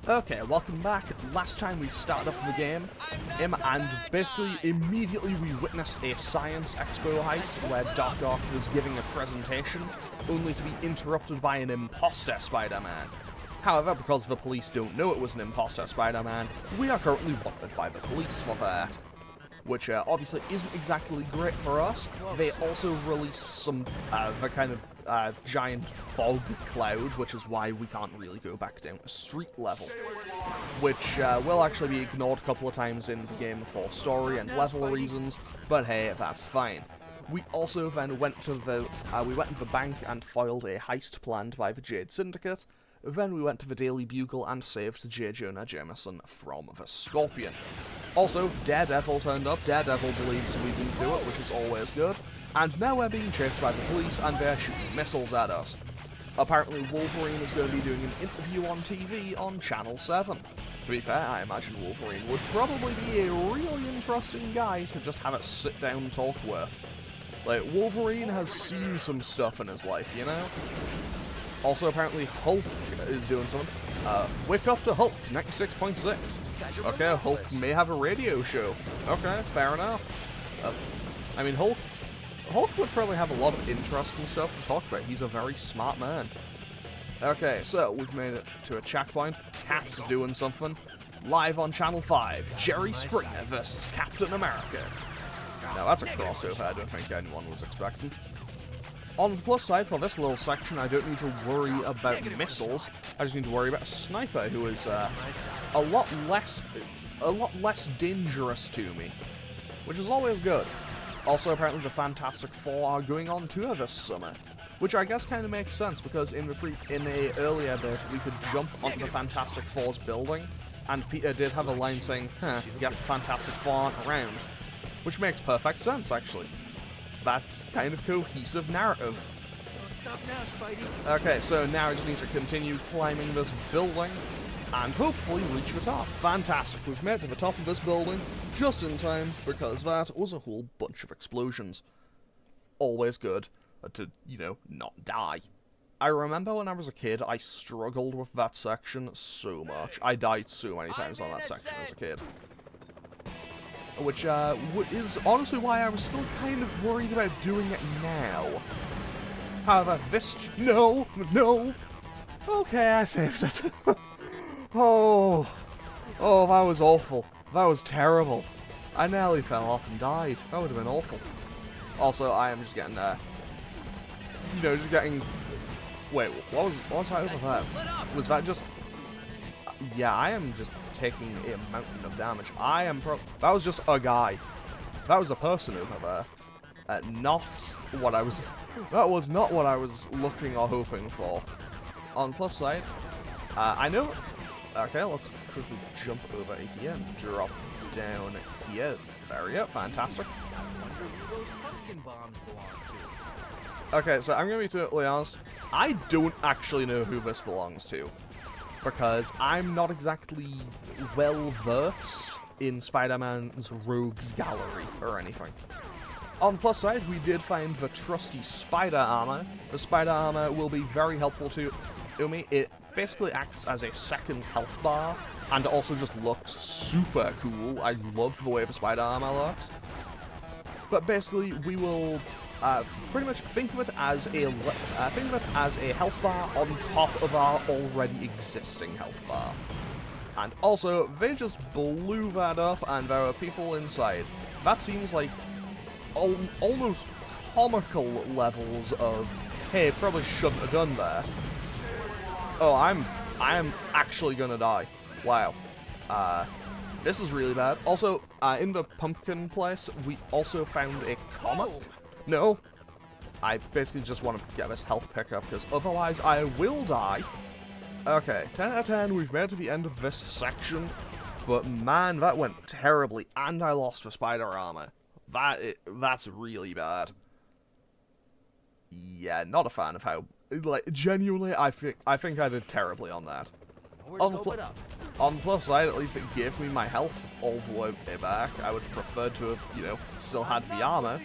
Okay, welcome back. Last time we started up the game, and basically immediately we witnessed a science expo heist where Doc Ock was giving a presentation, only to be interrupted by an imposter Spider-Man. However, because the police don't know it was an imposter Spider-Man, we are currently wanted by the police for that. Which obviously isn't exactly great for us. They also released some, the kind of giant fog cloud, which is why we can't really go back down to street level. Which will actually be ignored a couple of times in the game for story and level reasons, but hey, that's fine. We also then went to the bank and foiled a heist planned by the Jade Syndicate. Then we went to the Daily Bugle and saved J. Jonah Jameson from the Scorpion. Also, Daredevil turned up. Daredevil believes we didn't do it, which is always good. And now we're being chased by the police and they're shooting missiles at us. Apparently Wolverine is going to be doing an interview on TV on Channel 7. To be fair, I imagine Wolverine would probably be a really interesting guy to just have a sit-down talk with. Like, Wolverine has seen some stuff in his life, you know? Also, apparently Hulk is doing something. Wake up to Hulk, 96.6. Okay, Hulk may have a radio show. Okay, fair enough. I mean, Hulk would probably have a lot of interesting stuff to talk about. He's a very smart man. Okay, so we've made it to a checkpoint. Cap's doing something. Live on Channel 5, Jerry Springer versus Captain America. Now that's a crossover I don't think anyone was expecting. On the plus side, for this little section, I don't need to worry about missiles. I just need to worry about a sniper who is a lot less dangerous to me, which is always good. Also, apparently, the Fantastic Four are going on tour this summer, which I guess kind of makes sense because in a earlier bit we could jump onto the Fantastic Four's building, and Peter did have a line saying, guess the Fantastic Four aren't around," which makes perfect sense actually. That's kind of cohesive narrative. Don't stop now, Spidey. Okay, so now I just need to continue climbing this building and hopefully reach the top. Fantastic, we've made it to the top of this building just in time because that was a whole bunch of explosions. Always good to, you know, not die. I remember when I was a kid, I struggled with that section so much. I died so many times on that section as a kid. Which is honestly why I was still kind of worried about doing it now. However, this... No! Okay, I saved it. Oh, that was awful. That was terrible. I nearly fell off and died. That would have been awful. Also, I am just getting, just getting... Wait, what was that over there? Was that just... Yeah, I am just taking a mountain of damage. That was just a guy. That was a person over there. Not what I was... That was not what I was looking or hoping for. On the plus side, I know... Okay, let's quickly jump over here and drop down here. There we go, fantastic. I wonder who those pumpkin bombs belong to. Okay, so I'm going to be totally honest. I don't actually know who this belongs to, because I'm not exactly well-versed in Spider-Man's rogues gallery or anything. On the plus side, we did find the trusty spider armor. The spider armor will be very helpful to me. It basically acts as a second health bar, and also just looks super cool. I love the way the spider armor looks. But basically, we will pretty much think of it as a health bar on top of our already existing health bar. And also, they just blew that up, and there are people inside. That seems like almost comical levels of, hey, probably shouldn't have done that. Oh, I am actually gonna die. Wow. This is really bad. Also, in the pumpkin place, we also found a comic. No. I basically just want to get this health pickup, because otherwise I will die. Okay, 10 out of 10, we've made it to the end of this section. But man, that went terribly, and I lost the spider armor. That's really bad. Yeah, not a fan of how... Like, genuinely, I think I did terribly on that. On the plus side, at least it gave me my health all the way back. I would have preferred to have, you know, still had the armor.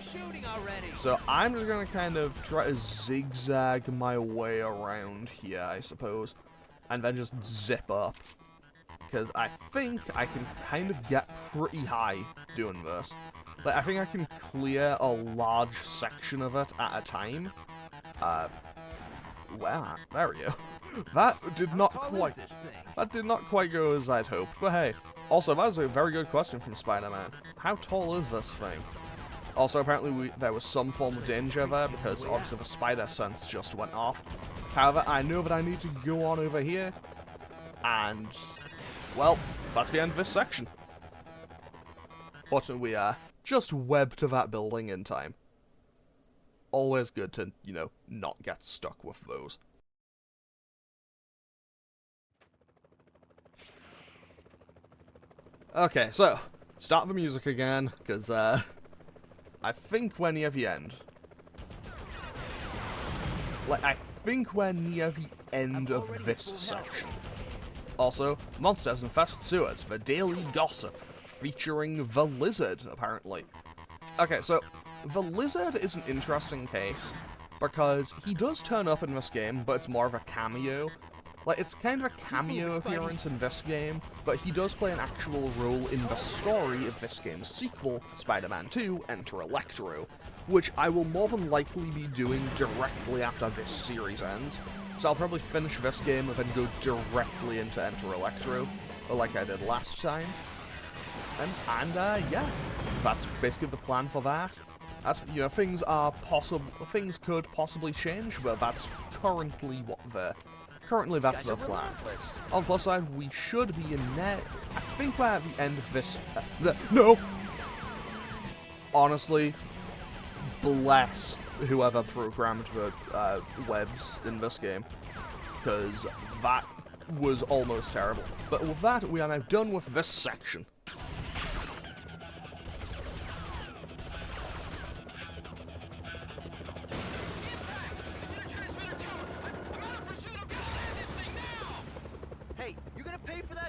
So I'm just gonna kind of try to zigzag my way around here, I suppose. And then just zip up. because I think I can kind of get pretty high doing this. Like, I think I can clear a large section of it at a time. Well, there we go. That did not quite. That did not quite go as I'd hoped. But hey, also that was a very good question from Spider-Man. How tall is this thing? Also, apparently there was some form of danger there because obviously the spider sense just went off. However, I know that I need to go on over here, and well, that's the end of this section. Fortunately, we just webbed to that building in time. Always good to, you know, not get stuck with those. Okay, so, start the music again, because, I think we're near the end. Like, I think we're near the end of this section. Also, Monsters Infest Sewers, the Daily Gossip, featuring the Lizard, apparently. Okay, so, the Lizard is an interesting case, because he does turn up in this game, but it's more of a cameo. Like, it's kind of a cameo appearance in this game, but he does play an actual role in the story of this game's sequel, Spider-Man 2, Enter Electro, which I will more than likely be doing directly after this series ends. So I'll probably finish this game and then go directly into Enter Electro, like I did last time. And yeah, that's basically the plan for that. You know, things could possibly change, but that's currently what Currently, that's the plan. On the plus side, we should be in net. I think we're at the end of this. No! Honestly, bless whoever programmed the webs in this game, because that was almost terrible. But with that, we are now done with this section.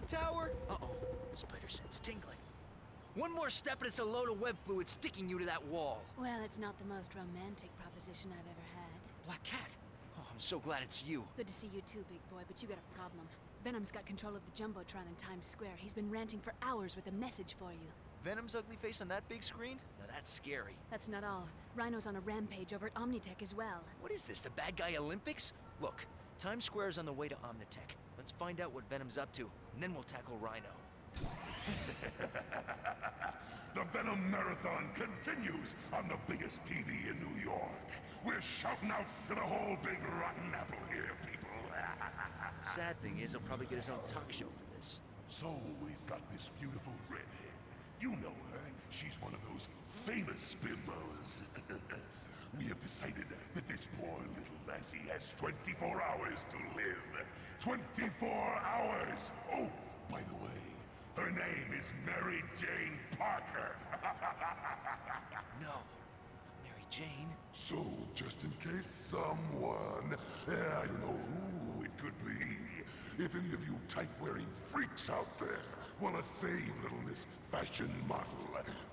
Tower? Uh-oh. Spider sense tingling. One more step and it's a load of web fluid sticking you to that wall. Well, it's not the most romantic proposition I've ever had. Black Cat? Oh, I'm so glad it's you. Good to see you too, big boy, but you got a problem. Venom's got control of the Jumbotron in Times Square. He's been ranting for hours with a message for you. Venom's ugly face on that big screen? Now that's scary. That's not all. Rhino's on a rampage over at Omnitech as well. What is this, the bad guy Olympics? Look, Times Square is on the way to Omnitech. Let's find out what Venom's up to, and then we'll tackle Rhino. The Venom Marathon continues on the biggest TV in New York. We're shouting out to the whole big rotten apple here, people. Sad thing is, he'll probably get his own talk show for this. So we've got this beautiful redhead. You know her. She's one of those famous bimbos. We have decided that this poor little lassie has 24 hours to live. 24 hours! Oh, by the way, her name is Mary Jane Parker. No, not Mary Jane. So, just in case someone, I don't know who it could be, if any of you type-wearing freaks out there want to save little Miss Fashion Model,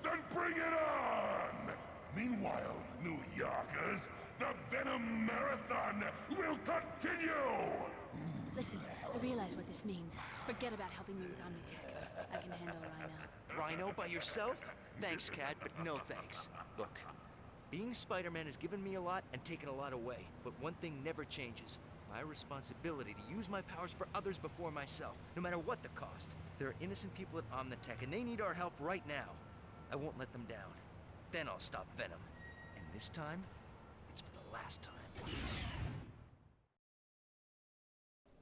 then bring it on! Meanwhile, New Yorkers, the Venom Marathon will continue! Listen, I realize what this means. Forget about helping me with Omnitech. I can handle Rhino. Rhino by yourself? Thanks, Cat, but no thanks. Look, being Spider-Man has given me a lot and taken a lot away, but one thing never changes. My responsibility to use my powers for others before myself, no matter what the cost. There are innocent people at Omnitech, and they need our help right now. I won't let them down. Then I'll stop Venom. And this time, it's for the last time.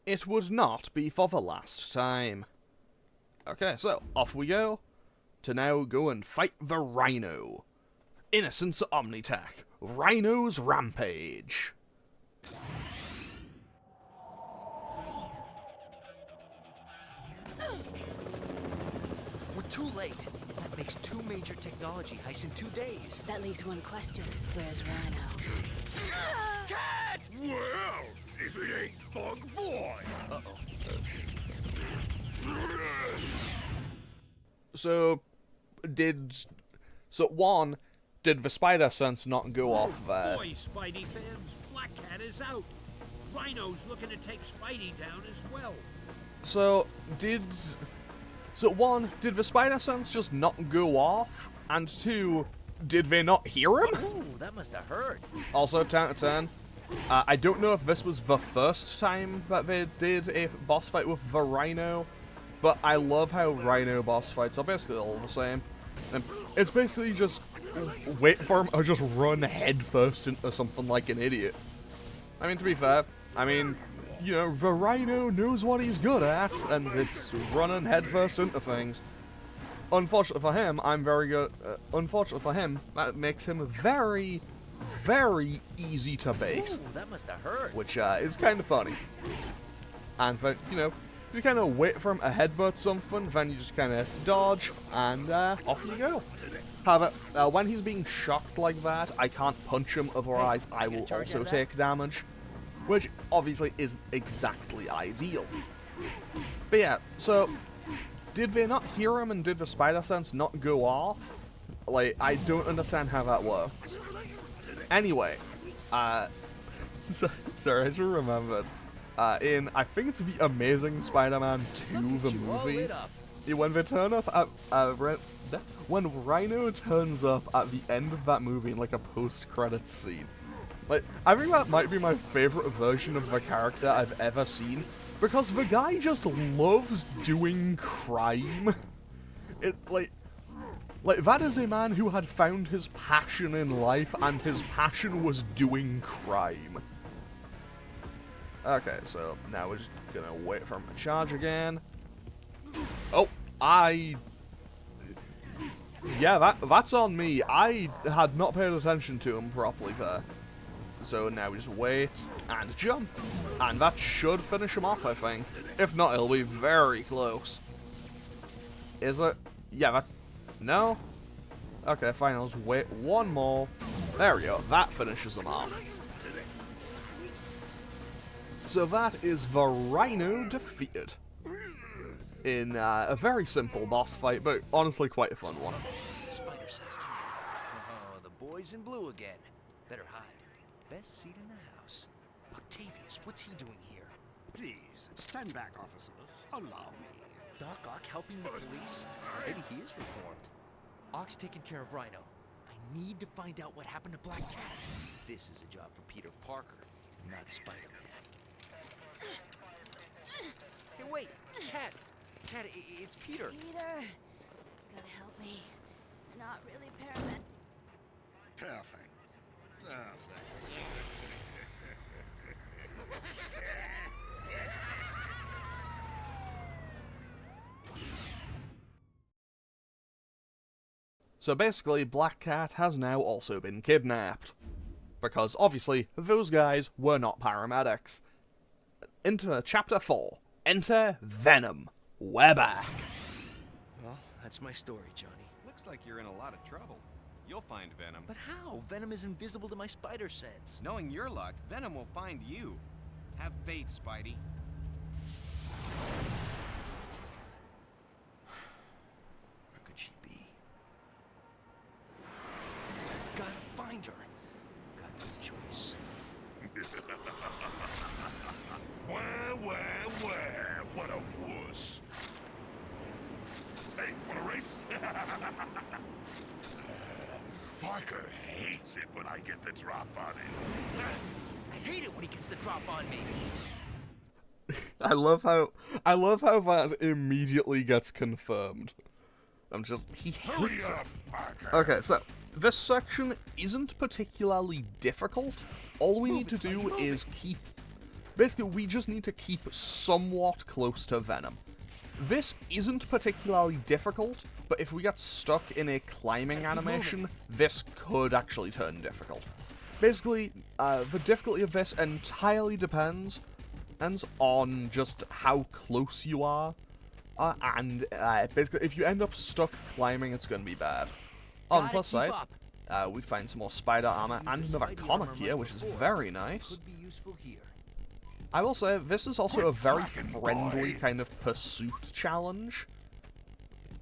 It would not be for the last time. Okay, so off we go to now go and fight the Rhino. Innocence Omnitech. Rhino's Rampage. We're too late. That makes 2 major technology heists in 2 days. That leaves one question. Where's Rhino? Cat! Well, if it ain't Bug Boy! Uh-oh. So, one, did the spider sense not go off there? Boy, Spidey fans, Black Cat is out. Rhino's looking to take Spidey down as well. So, one, did the spider sense just not go off? And two, did they not hear him? Ooh, that must have hurt. Also, 10 out of 10. I don't know if this was the first time that they did a boss fight with the Rhino, but I love how Rhino boss fights are basically all the same. And it's basically just wait for him or just run headfirst into something like an idiot. I mean, to be fair, you know, the Rhino knows what he's good at, and it's running headfirst into things. Unfortunately for him, unfortunately for him, that makes him very, very easy to bait. Ooh, that must have hurt. Which is kind of funny. And then, you know, you kind of wait for him to headbutt something, then you just kind of dodge, and off you go. However, when he's being shocked like that, I can't punch him, otherwise I will also take damage. Which obviously isn't exactly ideal. But yeah, so did they not hear him and did the spider sense not go off? Like, I don't understand how that works. Anyway, sorry, I just remembered. In, I think it's The Amazing Spider-Man 2, the movie, when they turn up at, when Rhino turns up at the end of that movie in like a post-credits scene, like, I think that might be my favorite version of the character I've ever seen, because the guy just loves doing crime. Like, that is a man who had found his passion in life, and his passion was doing crime. Okay, so now we're just gonna wait for him to charge again. Oh, yeah, that's on me. I had not paid attention to him properly there. So now we just wait and jump. And that should finish him off, I think. If not, it'll be very close. Is it? Yeah, that... No? Okay, fine, I'll just wait one more. There we go, that finishes him off. So that is the Rhino defeated. In a very simple boss fight, but honestly quite a fun one. Spider sense too. Oh, the boys in blue again. Better hide. Best seat in the house. Octavius, what's he doing here? Please, stand back, officers. Allow me. Doc Ock helping the police? Maybe he is reformed. Ock's taking care of Rhino. I need to find out what happened to Black Cat. This is a job for Peter Parker, not Spider-Man. Hey, wait! Cat! Cat, it's Peter! Peter, you gotta help me. You're not really paramedic. Perfect. Perfect. So basically, Black Cat has now also been kidnapped. Because obviously, those guys were not paramedics. Into Chapter 4. Enter Venom. We're back. Well, that's my story, Johnny. Looks like you're in a lot of trouble. You'll find Venom. But how? Venom is invisible to my spider sense. Knowing your luck, Venom will find you. Have faith, Spidey. Where could she be? Gotta find her. Got no choice. Where, what a wuss. Hey, wanna race? Parker hates it when I get the drop on him. I hate it when he gets the drop on me. I love how that immediately gets confirmed. He Hurry hates up, it. Parker. Okay, so this section isn't particularly difficult. All we need to do is keep... Basically, we just need to keep somewhat close to Venom. This isn't particularly difficult, but if we get stuck in a climbing animation, this could actually turn difficult. Basically, the difficulty of this entirely depends on just how close you are, and basically, if you end up stuck climbing, it's going to be bad. On the plus side, we find some more spider armor and another comic here, which is very nice. Could be useful here. I will say, this is also a very friendly kind of pursuit challenge.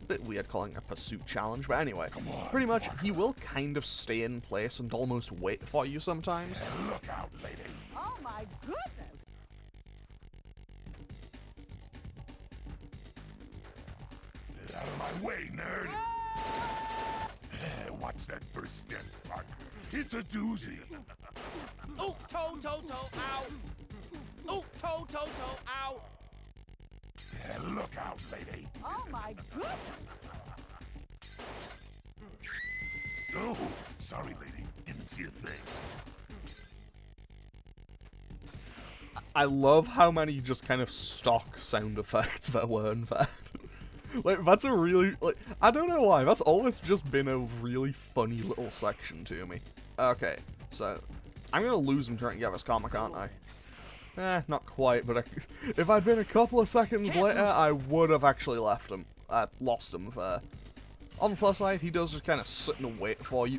Bit weird calling it a pursuit challenge, but anyway. Pretty much, he will kind of stay in place and almost wait for you sometimes. Look out, lady. Oh my goodness! out of my way, nerd! Watch that first step, Parker. It's a doozy. Oh, toe, toe, toe, ow! Oh, toe, toe, toe, ow! Look out, lady. Oh my goodness! Oh, sorry, lady. Didn't see a thing. I love how many just kind of stock sound effects there were in that. Like, that's a really, like, I don't know why, that's always just been a really funny little section to me. Okay, so, I'm gonna lose him trying to get this comic, aren't I? Not quite, but if I'd been a couple of seconds later, I would have actually lost him there. On the plus side, he does just kind of sit and wait for you.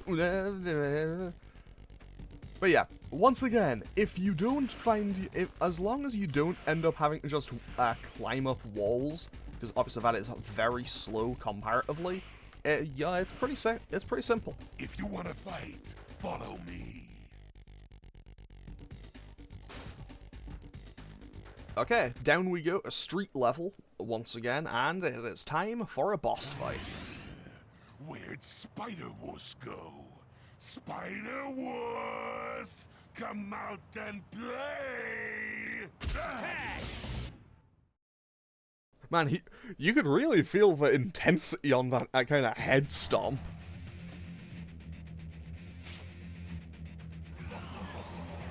But yeah, once again, if you don't find, as long as you don't end up having to just climb up walls, because obviously that is very slow comparatively, yeah, it's pretty simple. If you want to fight, follow me. Okay, down we go, a street level once again, and it is time for a boss fight. Where'd Spider-Wuss go? Spider-Wuss! Come out and play! Tag! Man, you could really feel the intensity on that kind of head stomp.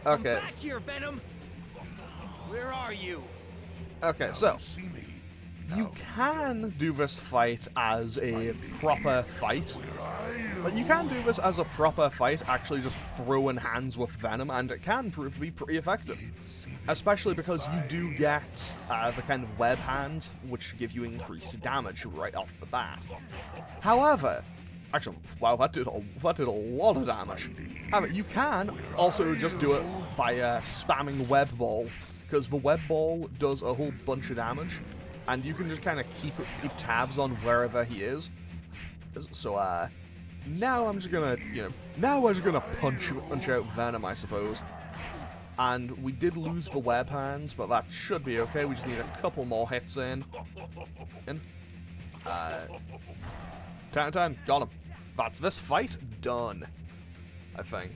Okay. Back here, Venom! Where are you? Okay, so See me. you can do this fight as a proper fight. Like, you can do this as a proper fight, actually just throwing hands with Venom, and it can prove to be pretty effective. Especially because you do get the kind of web hands, which give you increased damage right off the bat. However, actually, wow, that did a lot of damage. However, you can also just do it by spamming Web Ball, because the Web Ball does a whole bunch of damage, and you can just kind of keep tabs on wherever he is. So, now I'm just gonna, now we're just gonna punch out Venom, I suppose. And we did lose the web hands, but that should be okay. We just need a couple more hits in. 10 out of 10, got him. That's this fight done, I think.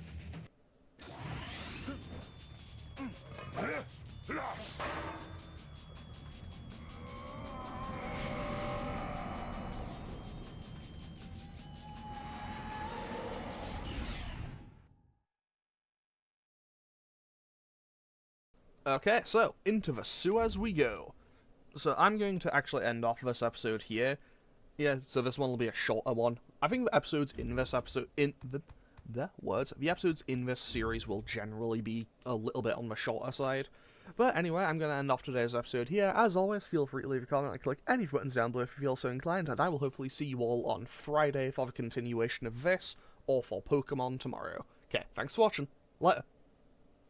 Okay, so, into the sewers we go. So, I'm going to actually end off this episode here. Yeah, so this one will be a shorter one. I think the episodes in this episode, the episodes in this series will generally be a little bit on the shorter side. But anyway, I'm going to end off today's episode here. As always, feel free to leave a comment and click any buttons down below if you feel so inclined, and I will hopefully see you all on Friday for the continuation of this, or for Pokemon tomorrow. Okay, thanks for watching. Later.